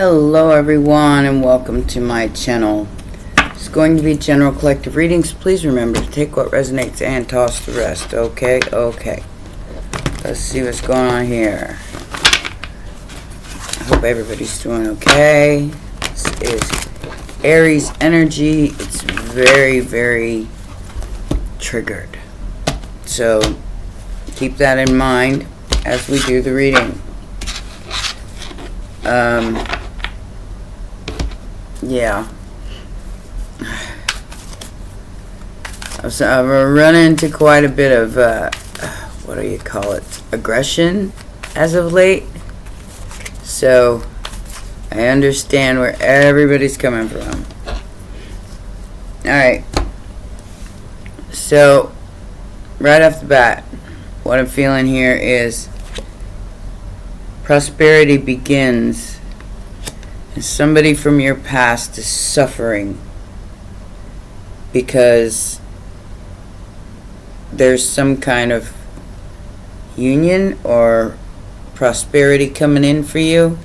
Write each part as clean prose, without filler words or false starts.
Hello everyone and welcome to my channel. It's going to be general collective readings. Please remember to take what resonates and toss the rest. Okay. Let's see what's going on here. I hope everybody's doing okay. This is Aries energy. It's very, very triggered. So keep that in mind as we do the reading. Yeah. I've run into quite a bit of, what do you call it, aggression as of late. So, I understand where everybody's coming from. Alright. So, right off the bat, what I'm feeling here is prosperity begins. And somebody from your past is suffering because there's some kind of union or prosperity coming in for you,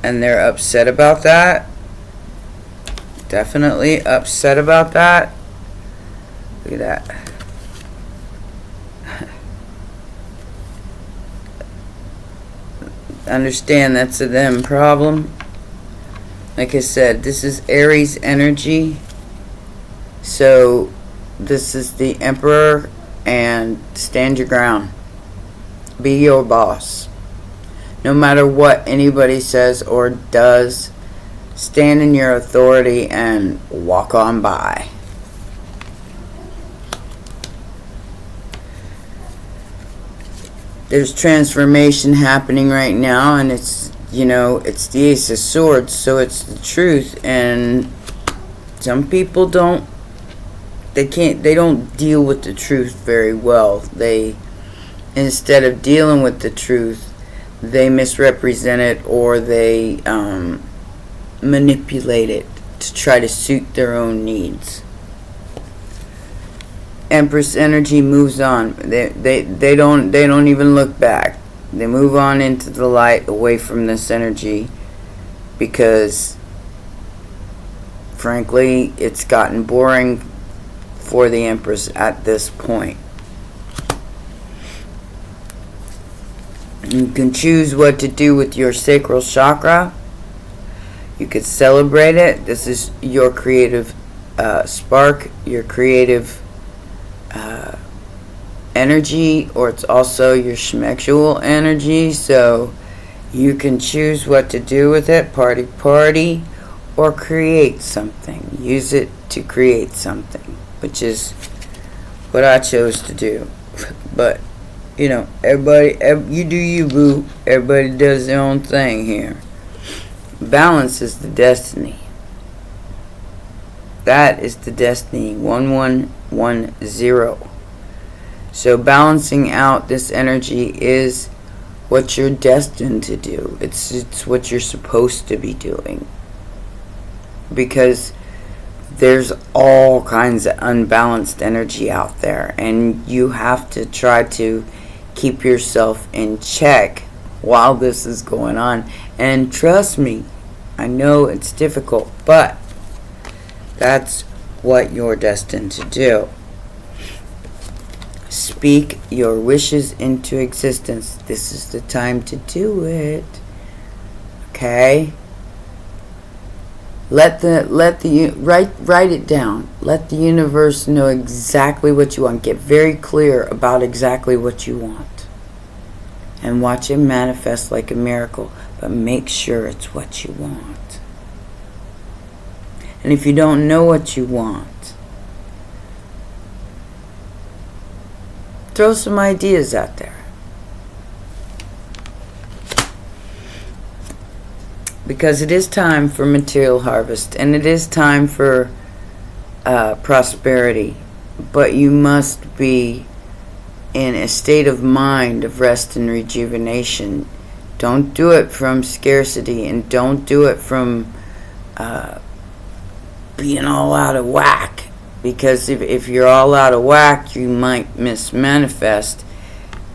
and they're upset about that. Definitely upset about that. Look at that. Understand that's a them problem. Like I said, this is Aries energy. So this is the Emperor, and stand your ground. Be your boss. No matter what anybody says or does, stand in your authority and walk on by. There's transformation happening right now, and it's, you know, it's the Ace of Swords, so it's the truth. And some people don't deal with the truth very well. They, instead of dealing with the truth, they misrepresent it, or they manipulate it to try to suit their own needs. Empress energy moves on. They don't even look back. They move on into the light, away from this energy, because frankly it's gotten boring for the Empress at this point. You can choose what to do with your sacral chakra. You could celebrate it. This is your creative spark, your creative energy, or it's also your schmexual energy, so you can choose what to do with it. Party, or create something. Use it to create something, which is what I chose to do. But you know, everybody, you do you, boo. Everybody does their own thing here. Balance is the destiny. That is the destiny. 1110. So balancing out this energy is what you're destined to do. It's what you're supposed to be doing. Because there's all kinds of unbalanced energy out there, and you have to try to keep yourself in check while this is going on. And trust me, I know it's difficult, but that's what you're destined to do. Speak your wishes into existence. This is the time to do it. Okay? Write it down. Let the universe know exactly what you want. Get very clear about exactly what you want. And watch it manifest like a miracle. But make sure it's what you want. And if you don't know what you want, throw some ideas out there. Because it is time for material harvest, and it is time for prosperity. But you must be in a state of mind of rest and rejuvenation. Don't do it from scarcity, and don't do it from being all out of whack. Because if you're all out of whack, you might mismanifest,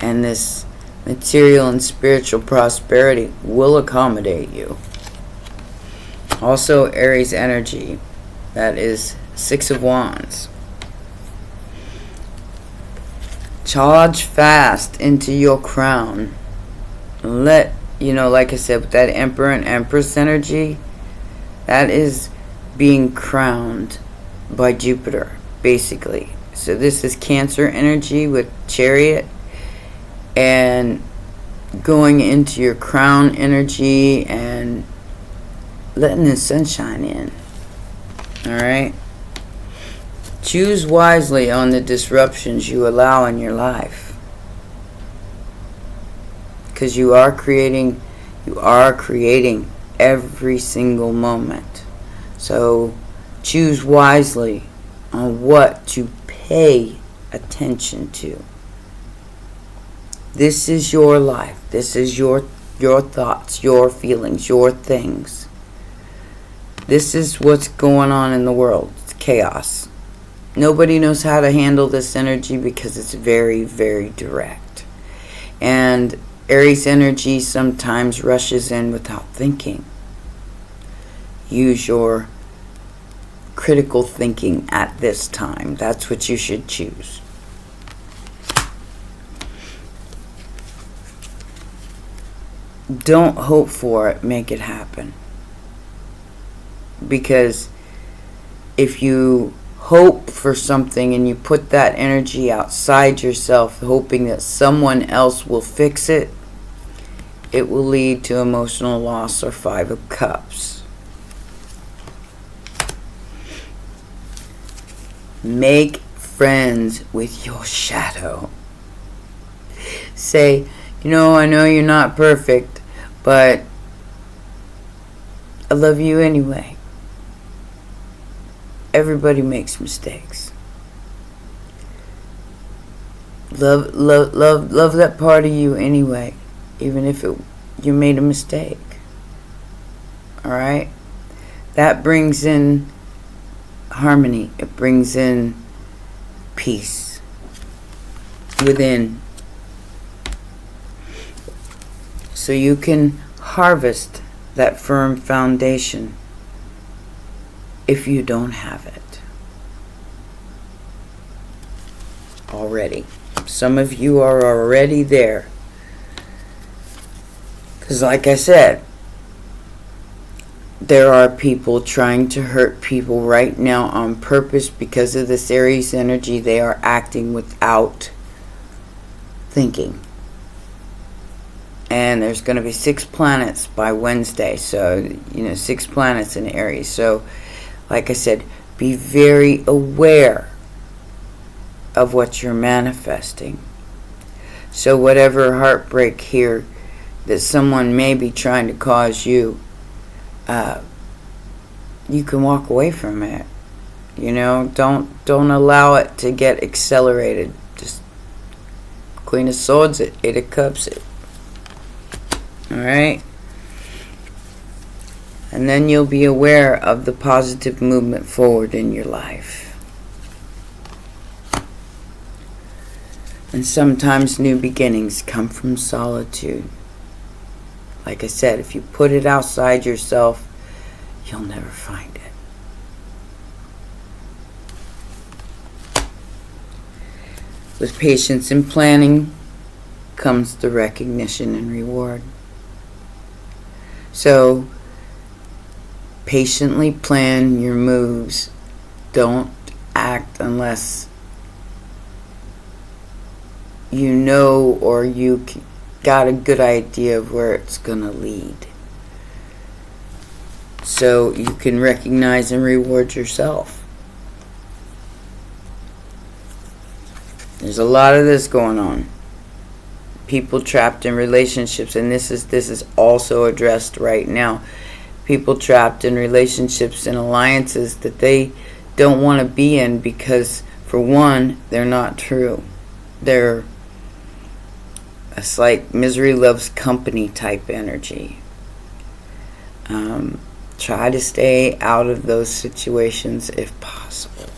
and this material and spiritual prosperity will accommodate you. Also, Aries energy, that is 6 of Wands. Charge fast into your crown. Let, like I said, with that Emperor and Empress energy, that is being crowned by Jupiter, basically. So this is Cancer energy with Chariot, and going into your crown energy and letting the sunshine in. Alright? Choose wisely on the disruptions you allow in your life. Because you are creating every single moment. So choose wisely on what to pay attention to. This is your life. This is your thoughts, your feelings, your things. This is what's going on in the world. It's chaos. Nobody knows how to handle this energy because it's very, very direct. And Aries energy sometimes rushes in without thinking. Use your critical thinking at this time. That's what you should choose. Don't hope for it, make it happen. Because if you hope for something and you put that energy outside yourself, hoping that someone else will fix it, it will lead to emotional loss or 5 of Cups. Make friends with your shadow. Say, I know you're not perfect, but I love you anyway. Everybody makes mistakes. Love that part of you anyway, even if you made a mistake. Alright? That brings in harmony. It brings in peace within. So you can harvest that firm foundation if you don't have it already. Some of you are already there. Because like I said, there are people trying to hurt people right now on purpose because of this Aries energy. They are acting without thinking. And there's going to be 6 planets by Wednesday. So, 6 planets in Aries. So, like I said, be very aware of what you're manifesting. So whatever heartbreak here that someone may be trying to cause you, you can walk away from it. Don't allow it to get accelerated. Just Queen of Swords it, 8 of Cups it. Alright? And then you'll be aware of the positive movement forward in your life. And sometimes new beginnings come from solitude. Like I said, if you put it outside yourself, you'll never find it. With patience and planning comes the recognition and reward. So, patiently plan your moves. Don't act unless you know or you got a good idea of where it's going to lead. So you can recognize and reward yourself. There's a lot of this going on. People trapped in relationships, and this is also addressed right now. People trapped in relationships and alliances that they don't want to be in because, for one, they're not true. It's like misery loves company type energy. Try to stay out of those situations if possible.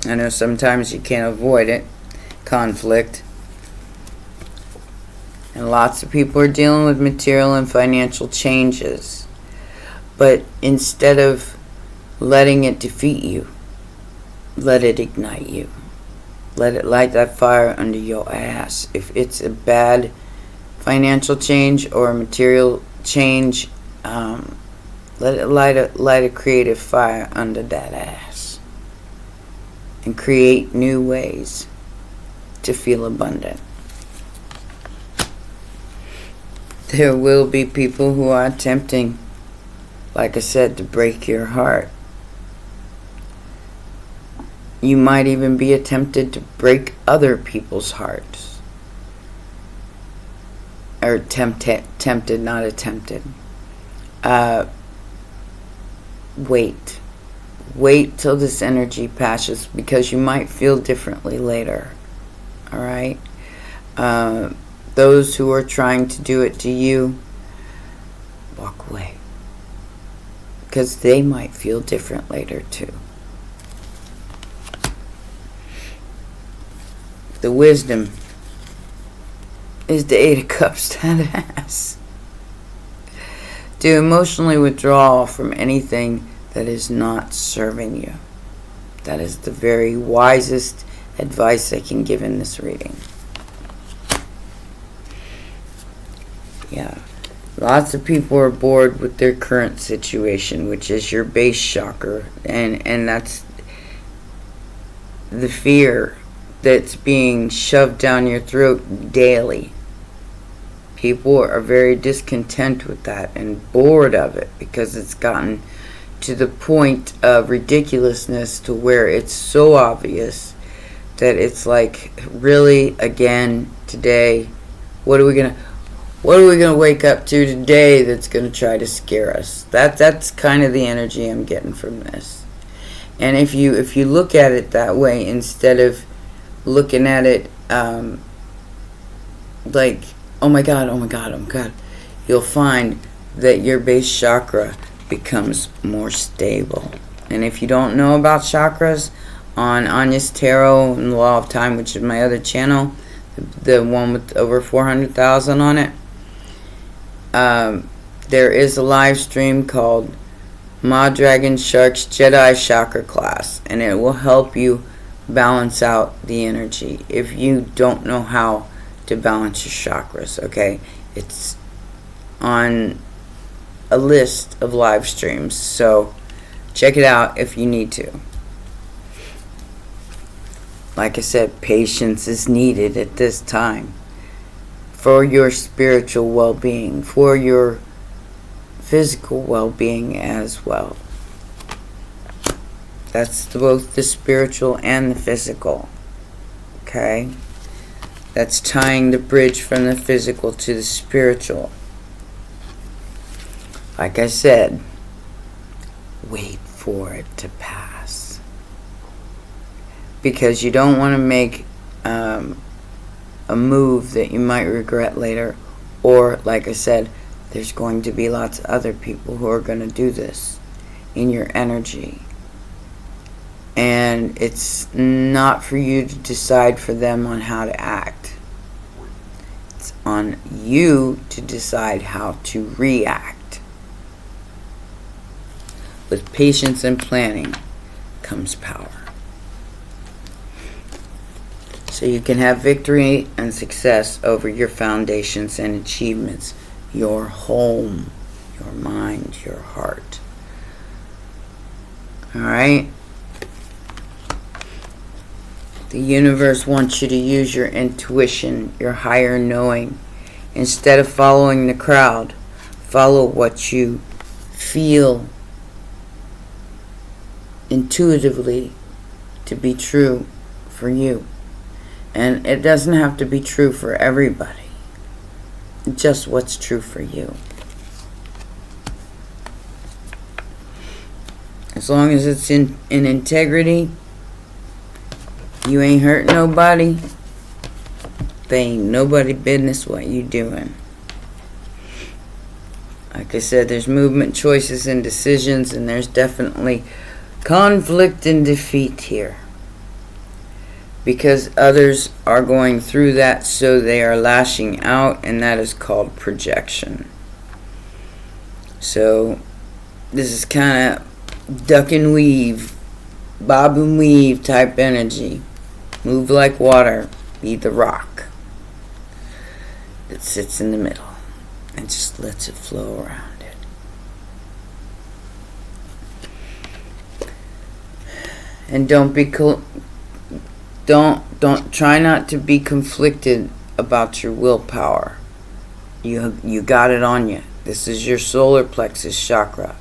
I know sometimes you can't avoid it. Conflict. And lots of people are dealing with material and financial changes. But instead of letting it defeat you, let it ignite you. Let it light that fire under your ass. If it's a bad financial change or a material change, let it light a creative fire under that ass. And create new ways to feel abundant. There will be people who are attempting, like I said, to break your heart. You might even be tempted to break other people's hearts. Or tempted, not attempted. Wait. Wait till this energy passes, because you might feel differently later. Alright? Those who are trying to do it to you, walk away. Because they might feel different later too. The wisdom is the 8 of Cups, that ass. To emotionally withdraw from anything that is not serving you. That is the very wisest advice I can give in this reading. Yeah. Lots of people are bored with their current situation, which is your base chakra. And that's the fear that's being shoved down your throat daily. People are very discontent with that and bored of it, because it's gotten to the point of ridiculousness to where it's so obvious that it's like, really, again, today, what are we gonna wake up to today that's gonna try to scare us? That's kind of the energy I'm getting from this. And if you look at it that way, instead of looking at it like, oh my God, you'll find that your base chakra becomes more stable. And if you don't know about chakras, on Anya's Tarot and the Law of Time, which is my other channel, the one with over 400,000 on it, there is a live stream called Ma Dragon Shark's Jedi Chakra Class, and it will help you balance out the energy if you don't know how to balance your chakras. Okay, it's on a list of live streams, so check it out if you need to. Like I said, patience is needed at this time for your spiritual well-being, for your physical well-being as well. That's both the spiritual and the physical. Okay? That's tying the bridge from the physical to the spiritual. Like I said, wait for it to pass. Because you don't want to make a move that you might regret later. Or, like I said, there's going to be lots of other people who are going to do this in your energy. And it's not for you to decide for them on how to act. It's on you to decide how to react. With patience and planning comes power. So you can have victory and success over your foundations and achievements, your home, your mind, your heart. Alright? The universe wants you to use your intuition, your higher knowing. Instead of following the crowd, follow what you feel intuitively to be true for you. And it doesn't have to be true for everybody. Just what's true for you. As long as it's in integrity, you ain't hurt nobody, they ain't nobody business what you doing. Like I said, there's movement, choices, and decisions, and there's definitely conflict and defeat here. because others are going through that, so they are lashing out, and that is called projection. So this is kind of duck and weave, bob and weave type energy. Move like water, be the rock that sits in the middle and just lets it flow around it. And don't try not to be conflicted about your willpower. You got it on you. This is your solar plexus chakra.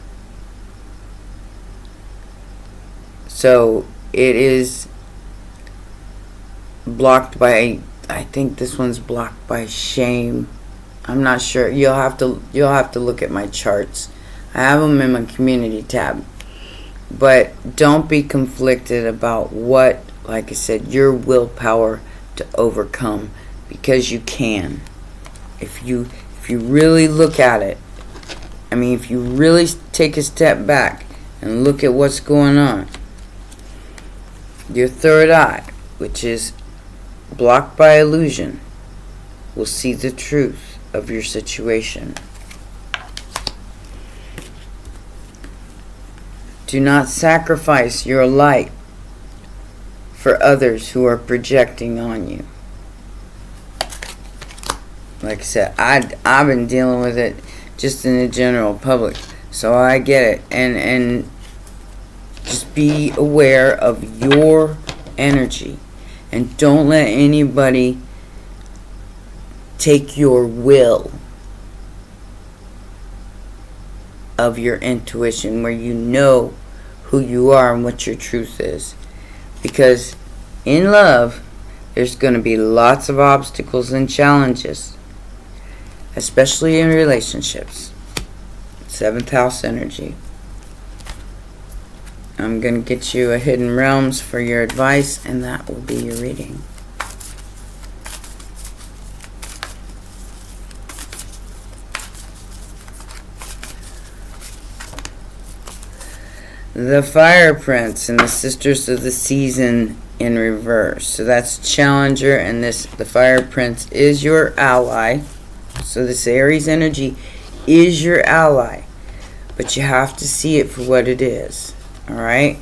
So it is blocked by, I think this one's blocked by shame. I'm not sure. You'll have to look at my charts. I have them in my community tab. But don't be conflicted about what, like I said, your willpower to overcome, because you can. If you really look at it, I mean, if you really take a step back and look at what's going on, your third eye, which is blocked by illusion, will see the truth of your situation. Do not sacrifice your light for others who are projecting on you. Like I said, I've been dealing with it just in the general public, so I get it. And just be aware of your energy, and don't let anybody take your will of your intuition, where you know who you are and what your truth is. Because in love, there's going to be lots of obstacles and challenges, especially in relationships. 7th house energy. I'm going to get you a Hidden Realms for your advice, and that will be your reading. The Fire Prince and the Sisters of the Season in reverse. So that's Challenger, and the Fire Prince is your ally. So this Aries energy is your ally, but you have to see it for what it is. Alright?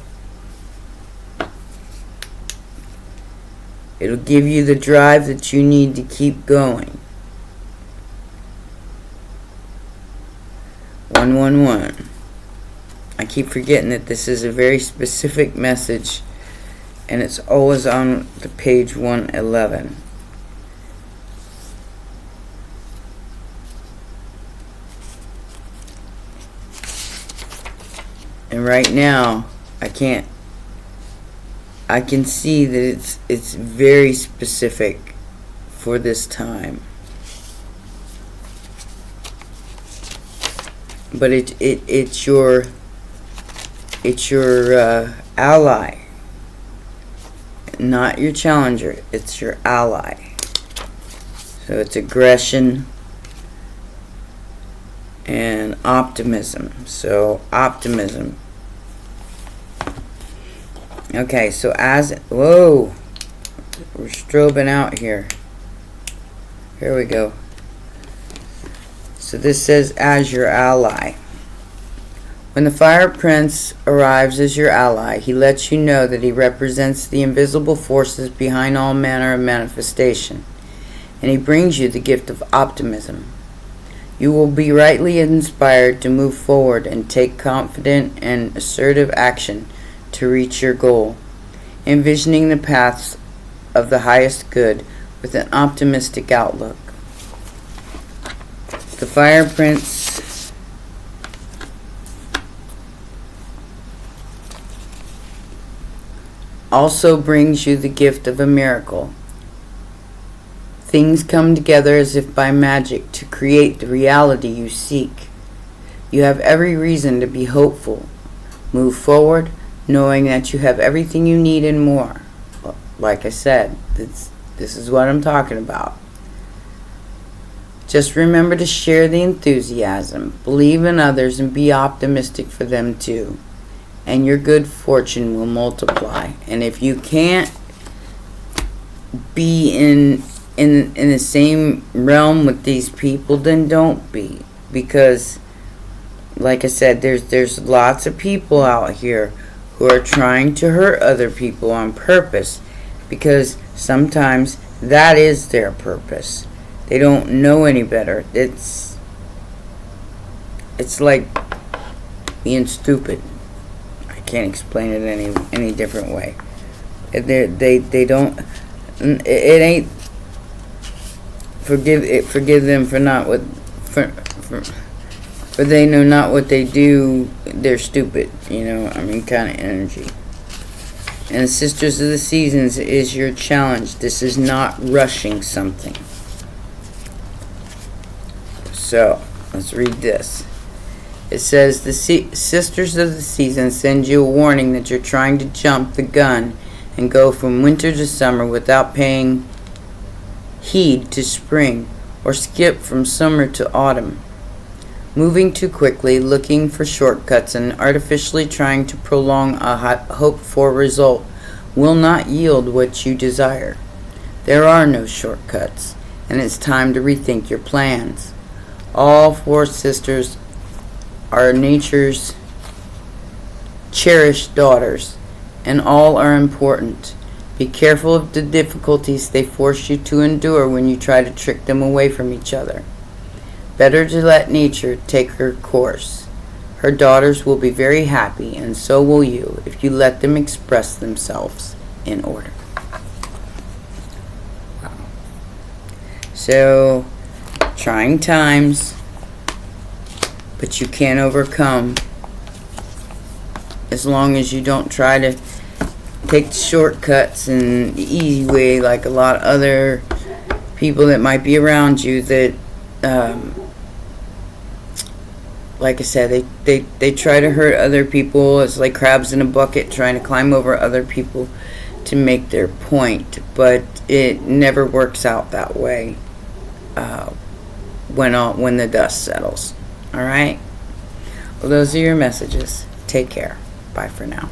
It'll give you the drive that you need to keep going. 111. I keep forgetting that this is a very specific message, and it's always on the page 111. And right now, I can see that it's very specific for this time. But it's your ally, not your challenger. It's your ally. So it's aggression and optimism. So optimism. Okay, so whoa, we're strobing out here. Here we go. So this says, as your ally. When the Fire Prince arrives as your ally, he lets you know that he represents the invisible forces behind all manner of manifestation, and he brings you the gift of optimism. You will be rightly inspired to move forward and take confident and assertive action to reach your goal, envisioning the paths of the highest good with an optimistic outlook. The Fire Prince also brings you the gift of a miracle. Things come together as if by magic to create the reality you seek. You have every reason to be hopeful. Move forward, knowing that you have everything you need and more. Like I said, this is what I'm talking about. Just remember to share the enthusiasm, believe in others, and be optimistic for them too. And your good fortune will multiply. And if you can't be in the same realm with these people, then don't be. Because, like I said, there's lots of people out here who are trying to hurt other people on purpose, because sometimes that is their purpose. They don't know any better. It's like being stupid. I can't explain it any different way. They don't. It ain't. Forgive them for not what for they know not what they do. They're stupid. Kind of energy. And Sisters of the Seasons is your challenge. This is not rushing something. So let's read this. It says, the Sisters of the Seasons send you a warning that you're trying to jump the gun and go from winter to summer without paying heed to spring, or skip from summer to autumn. Moving too quickly, looking for shortcuts, and artificially trying to prolong a hoped-for result will not yield what you desire. There are no shortcuts, and it's time to rethink your plans. All four sisters are nature's cherished daughters, and all are important. Be careful of the difficulties they force you to endure when you try to trick them away from each other. Better to let nature take her course. Her daughters will be very happy, and so will you, if you let them express themselves in order. Wow. So, trying times, but you can't overcome as long as you don't try to take the shortcuts and the easy way like a lot of other people that might be around you that, like I said, they try to hurt other people. It's like crabs in a bucket trying to climb over other people to make their point, but it never works out that way when the dust settles. All right? Well, those are your messages. Take care. Bye for now.